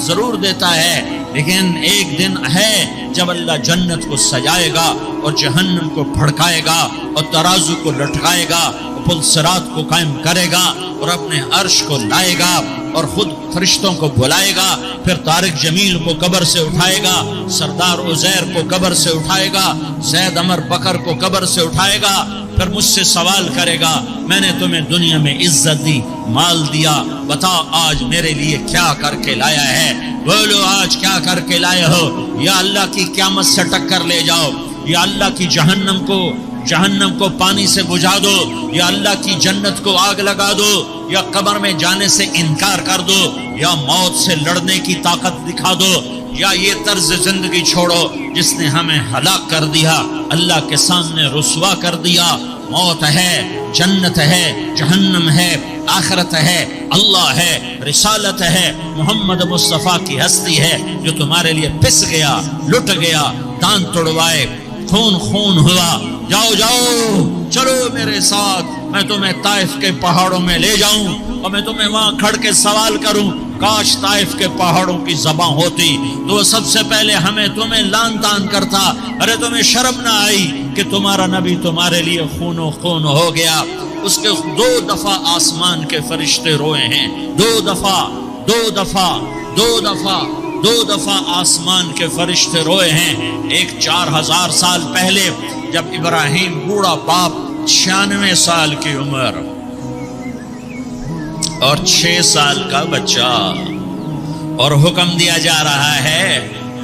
راحت ضرور دیتا ہے، لیکن ایک دن ہے جب اللہ جنت کو سجائے گا اور جہنم کو بھڑکائے گا اور ترازو کو لٹکائے گا، پل صراط کو قائم کرے گا اور اپنے عرش کو لائے گا اور خود فرشتوں کو بلائے گا، پھر طارق جمیل کو قبر سے اٹھائے گا، سردار عزیر کو قبر سے اٹھائے گا، زید عمر بکر کو قبر سے اٹھائے گا، پھر مجھ سے سوال کرے گا میں نے تمہیں دنیا میں عزت دی، مال دیا، بتا آج میرے لیے کیا کر کے لایا ہے؟ بولو آج کیا کر کے لائے ہو؟ یا اللہ کی قیامت سے ٹکر لے جاؤ، یا اللہ کی جہنم کو پانی سے بجھا دو، یا اللہ کی جنت کو آگ لگا دو، یا قبر میں جانے سے انکار کر دو، یا موت سے لڑنے کی طاقت دکھا دو، یا یہ طرز زندگی چھوڑو جس نے ہمیں ہلاک کر دیا، اللہ کے سامنے رسوا کر دیا۔ موت ہے، جنت ہے، جہنم ہے، آخرت ہے، اللہ ہے، رسالت ہے، محمد مصطفیٰ کی ہستی ہے جو تمہارے لیے پس گیا، لٹ گیا، دان توڑوائے، خون ہوا۔ جاؤ چلو میرے ساتھ، میں تمہیں طائف کے پہاڑوں میں لے جاؤں اور میں تمہیں وہاں کھڑ کے سوال کروں، کاش طائف کے پہاڑوں کی زبان ہوتی تو وہ سب سے پہلے تمہیں لان تان کرتا، ارے تمہیں شرم نہ آئی کہ تمہارا نبی تمہارے لیے خون و خون ہو گیا۔ اس کے 2 دفعہ آسمان کے فرشتے روئے ہیں، 2 دفعہ آسمان کے فرشتے روئے ہیں۔ ایک 4000 سال پہلے جب ابراہیم بوڑھا باپ، 96 سال کی عمر اور 6 سال کا بچہ، اور حکم دیا جا رہا ہے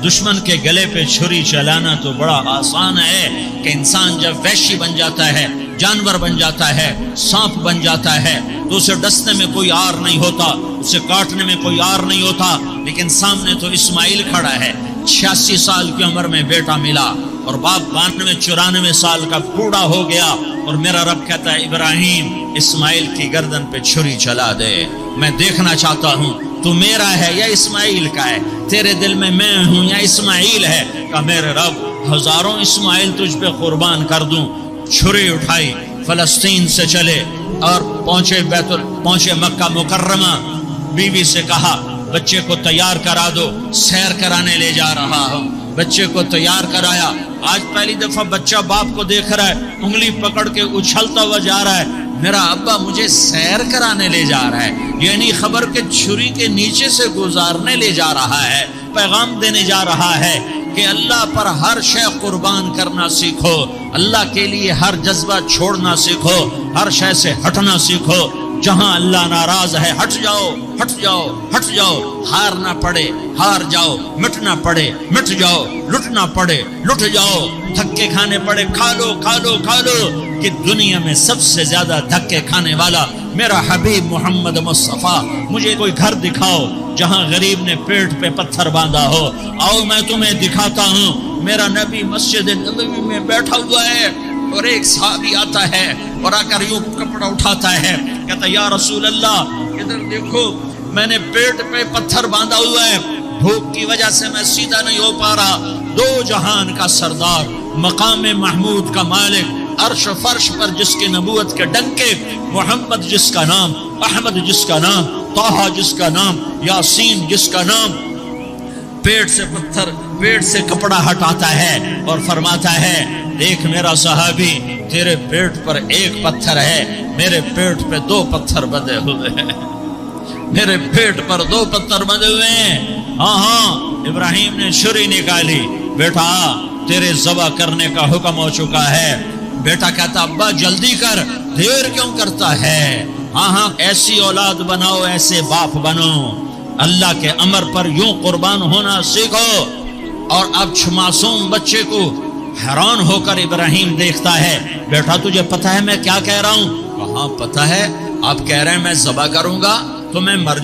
دشمن کے گلے پہ چھری چلانا تو بڑا آسان ہے کہ انسان جب وحشی بن جاتا ہے، جانور بن جاتا ہے، سانپ بن جاتا ہے تو اسے ڈسنے میں کوئی آر نہیں ہوتا، اسے کاٹنے میں کوئی آر نہیں ہوتا، لیکن سامنے تو اسماعیل کھڑا ہے، 86 سال کی عمر میں بیٹا ملا اور باپ 92-94 سال کا بوڑھا ہو گیا، اور میرا رب کہتا ہے ابراہیم اسماعیل کی گردن پہ چھری چلا دے، میں دیکھنا چاہتا ہوں تو میرا ہے یا اسماعیل کا ہے، تیرے دل میں ہوں یا اسماعیل ہے؟ کہ میرے رب ہزاروں اسماعیل تجھ پہ قربان کر دوں۔ چھری اٹھائی، فلسطین سے چلے اور پہنچے مکہ مکرمہ، بیوی سے کہا بچے کو تیار کرا دو، سیر کرانے لے جا رہا ہوں، بچے کو تیار کرایا۔ آج پہلی دفعہ بچہ باپ کو دیکھ رہا ہے، انگلی پکڑ کے اچھلتا ہوا جا رہا ہے، میرا ابا مجھے سیر کرانے لے جا رہا ہے، یعنی خبر کے چھری کے نیچے سے گزارنے لے جا رہا ہے، پیغام دینے جا رہا ہے کہ اللہ پر ہر شے قربان کرنا سیکھو، اللہ کے لیے ہر جذبہ چھوڑنا سیکھو، ہر شے سے ہٹنا سیکھو، جہاں اللہ ناراض ہے ہٹ جاؤ، ہارنا پڑے ہار جاؤ، مٹنا پڑے مٹ جاؤ، لٹنا پڑے لٹ جاؤ، دھکے کھانے پڑے کھا لو کہ دنیا میں سب سے زیادہ دھکے کھانے والا میرا حبیب محمد مصطفیٰ۔ مجھے کوئی گھر دکھاؤ جہاں غریب نے پیٹ پہ پتھر باندھا ہو، آؤ میں تمہیں دکھاتا ہوں۔ میرا نبی مسجد نبوی میں بیٹھا ہوا ہے اور ایک صحابی آتا ہے اور آ کر یوں کپڑا اٹھاتا ہے، کہتا یا رسول اللہ ادھر دیکھو، میں نے پیٹ پہ پتھر باندھا ہوا ہے، بھوک کی وجہ سے میں سیدھا نہیں ہو پا رہا۔ 2 جہان کا سردار، مقام محمود کا مالک، عرش و فرش پر جس کی نبوت کے ڈنکے، محمد جس کا نام، احمد جس کا نام، طٰہٰ جس کا نام، یاسین جس کا نام، پیٹ سے کپڑا ہٹاتا ہے اور فرماتا ہے دیکھ میرا صحابی، تیرے پیٹ پر 1 پتھر ہے، میرے پیٹ پہ 2 پتھر بندھے ہوئے ہیں، میرے پیٹ پر 2 پتھر بندھے ہوئے ہیں۔ ہاں ابراہیم نے چھری نکالی، بیٹا تیرے ذبح کرنے کا حکم ہو چکا ہے۔ بیٹا کہتا ابا جلدی کر، دیر کیوں کرتا ہے؟ ہاں ایسی اولاد بناؤ، ایسے باپ بنو، اللہ کے امر پر یوں قربان ہونا سیکھو۔ اور اب معصوم بچے کو حیران ہو کر ابراہیم دیکھتا ہے، بیٹا تجھے پتہ ہے میں کیا کہہ رہا ہوں؟ کہاں پتہ ہے، آپ کہہ رہے ہیں میں ذبح کروں گا تو میں مر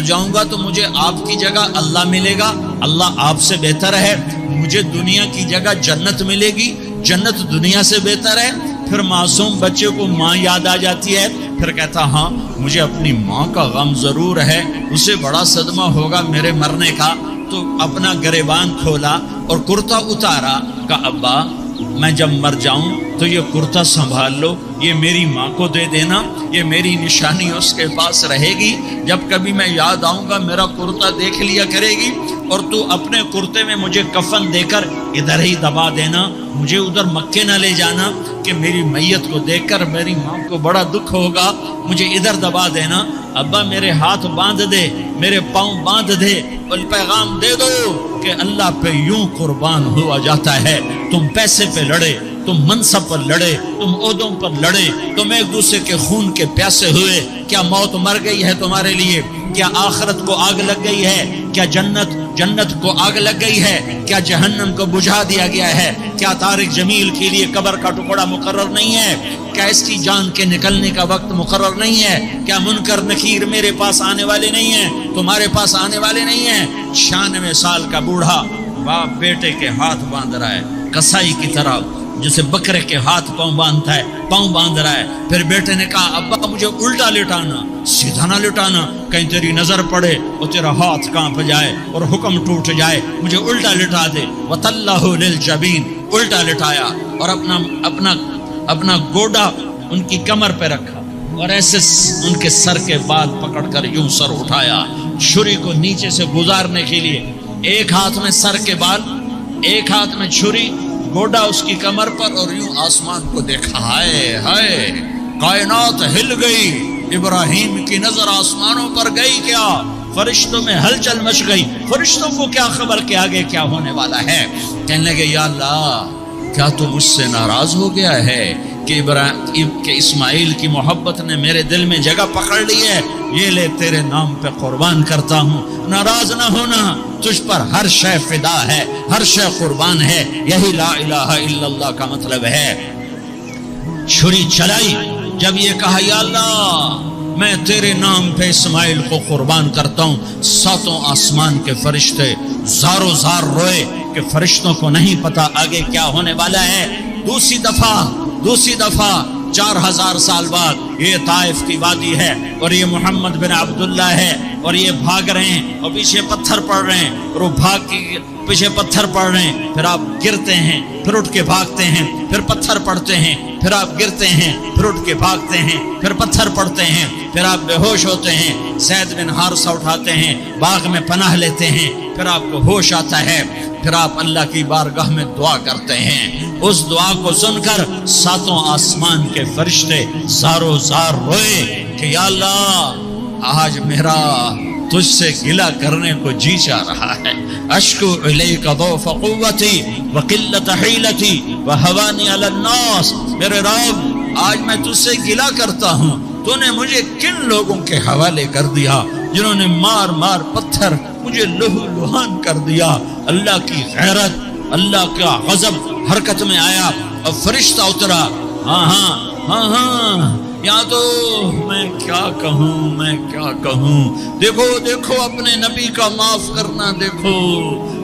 جاؤں گا تو مجھے آپ کی جگہ اللہ ملے گا، اللہ آپ سے بہتر ہے، مجھے دنیا کی جگہ جنت ملے گی، جنت دنیا سے بہتر ہے۔ پھر معصوم بچے کو ماں یاد آ جاتی ہے، پھر کہتا ہاں مجھے اپنی ماں کا غم ضرور ہے، اسے بڑا صدمہ ہوگا میرے مرنے کا۔ تو اپنا گریبان کھولا اور کرتا اتارا، کہا ابا میں جب مر جاؤں تو یہ کرتا سنبھال لو، یہ میری ماں کو دے دینا، یہ میری نشانی اس کے پاس رہے گی، جب کبھی میں یاد آؤں گا میرا کرتا دیکھ لیا کرے گی، اور تو اپنے کرتے میں مجھے کفن دے کر ادھر ہی دبا دینا، مجھے ادھر مکے نہ لے جانا کہ میری میت کو دیکھ کر میری ماں کو بڑا دکھ ہوگا، مجھے ادھر دبا دینا۔ ابا میرے ہاتھ باندھ دے، میرے پاؤں باندھ دے، اور پیغام دے دو کہ اللہ پہ یوں قربان ہوا جاتا ہے۔ تم پیسے پہ لڑے، تم منصب پر لڑے، تم عہدوں پر لڑے، تم ایک دوسرے کے خون کے پیاسے ہوئے، کیا موت مر گئی ہے تمہارے لیے؟ کیا آخرت کو آگ لگ گئی ہے؟ کیا جنت کو آگ لگ گئی ہے؟ کیا جہنم کو بجھا دیا گیا ہے؟ کیا طارق جمیل کے لیے قبر کا ٹکڑا مقرر نہیں ہے؟ کیا اس کی جان کے نکلنے کا وقت مقرر نہیں ہے؟ کیا منکر نکیر میرے پاس آنے والے نہیں ہیں، تمہارے پاس آنے والے نہیں ہیں؟ 96 سال کا بوڑھا باپ بیٹے کے ہاتھ باندھ رہا ہے کسائی کی طرح، جسے بکرے کے ہاتھ پاؤں باندھتا ہے، پاؤں باندھ رہا ہے۔ پھر بیٹے نے کہا ابا مجھے الٹا لٹانا، سیدھا نہ لٹانا، کہیں تیری نظر پڑے اور تیرا ہاتھ کانپ جائے اور حکم ٹوٹ جائے، مجھے الٹا لٹا دے۔ وَتَلَّهُ لِلْجَبِينِ، الٹا لٹایا اور اپنا گوڈا ان کی کمر پہ رکھا اور ایسے ان کے سر کے بال پکڑ کر یوں سر اٹھایا، چھری کو نیچے سے گزارنے کے لیے، ایک ہاتھ میں سر کے بال، ایک ہاتھ میں چھری، گوڈا اس کی کمر پر، اور یوں آسمان کو دیکھا۔ ہائے ہائے، کائنات ہل گئی، ابراہیم کی نظر آسمانوں پر گئی، کیا فرشتوں میں ہلچل مچ گئی، فرشتوں کو کیا خبر کہ آگے کیا ہونے والا ہے؟ کہنے لگے یا اللہ کیا تو مجھ سے ناراض ہو گیا ہے کہ اسماعیل کی محبت نے میرے دل میں جگہ پکڑ لی ہے؟ یہ لے تیرے نام پہ قربان کرتا ہوں۔ ناراض نہ ہونا، تجھ پر ہر شے فدا ہے، ہر شے قربان ہے، یہی لا الہ الا اللہ کا مطلب ہے۔ چھری چلائی، جب یہ کہا یا اللہ میں تیرے نام پہ اسماعیل کو قربان کرتا ہوں، 7 آسمان کے فرشتے زارو زار روئے کہ فرشتوں کو نہیں پتا آگے کیا ہونے والا ہے۔ دوسری دفعہ 4000 سال بعد یہ طائف کی وادی ہے اور یہ محمد بن عبداللہ ہے اور یہ بھاگ رہے ہیں اور پیچھے پتھر پڑ رہے ہیں اور وہ بھاگ کے پیچھے پتھر پڑ رہے ہیں، پھر آپ گرتے ہیں، پھر اٹھ کے بھاگتے ہیں، پھر پتھر پڑتے ہیں، پھر آپ گرتے ہیں، پھر اٹھ کے بھاگتے ہیں، پھر پتھر پڑتے ہیں، پھر آپ بے ہوش ہوتے ہیں، زید بن حارثہ اٹھاتے ہیں، باغ میں پناہ لیتے ہیں، پھر آپ کو ہوش آتا ہے، پھر آپ اللہ کی بارگاہ میں دعا کرتے ہیں۔ اس دعا کو سن کر 7 آسمان کے فرشتے زارو زار روئے کہ یا اللہ آج میرا تجھ سے گلہ کرنے کو جی چاہ رہا ہے۔ اشکو الیک ضعف قوتی وقلت حیلتی وہوانی علی الناس، میرے رب آج میں تجھ سے گلہ کرتا ہوں، تو نے مجھے کن لوگوں کے حوالے کر دیا جنہوں نے مار مار پتھر مجھے لہو لہان کر دیا۔ اللہ کی غیرت، اللہ کا غضب حرکت میں آیا اور فرشتہ اترا۔ ہاں یا تو میں کیا کہوں، دیکھو اپنے نبی کا معاف کرنا، دیکھو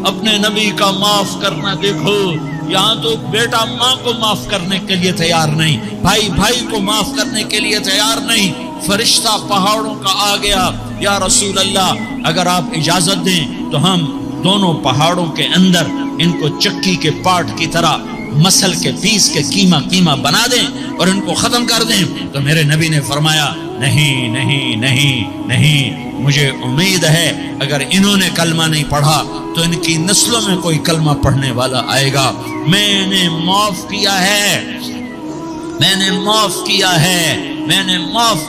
اپنے نبی کا معاف کرنا، دیکھو یہاں تو بیٹا ماں کو معاف کرنے کے لیے تیار نہیں، بھائی کو معاف کرنے کے لیے تیار نہیں۔ فرشتہ پہاڑوں کا آ گیا، یا رسول اللہ اگر آپ اجازت دیں تو ہم دونوں پہاڑوں کے اندر ان کو چکی کے پاٹ کی طرح مسل کے پیس کے کیما بنا دیں اور ان کو ختم کر دیں۔ تو میرے نبی نے فرمایا نہیں، مجھے امید ہے اگر انہوں نے کلمہ نہیں پڑھا تو ان کی نسلوں میں کوئی کلمہ پڑھنے والا آئے گا۔ میں نے معاف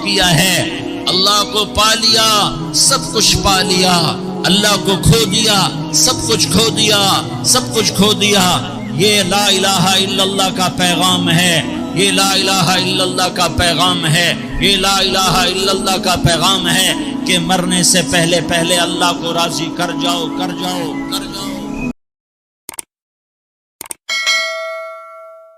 کیا ہے، اللہ کو پا لیا، سب کچھ پا لیا، اللہ کو کھو دیا، سب کچھ کھو دیا۔ یہ لا الہ الا اللہ کا پیغام ہے، یہ لا الہ الا اللہ کا پیغام ہے، یہ لا الہ الا اللہ کا پیغام ہے کہ مرنے سے پہلے اللہ کو راضی کر جاؤ۔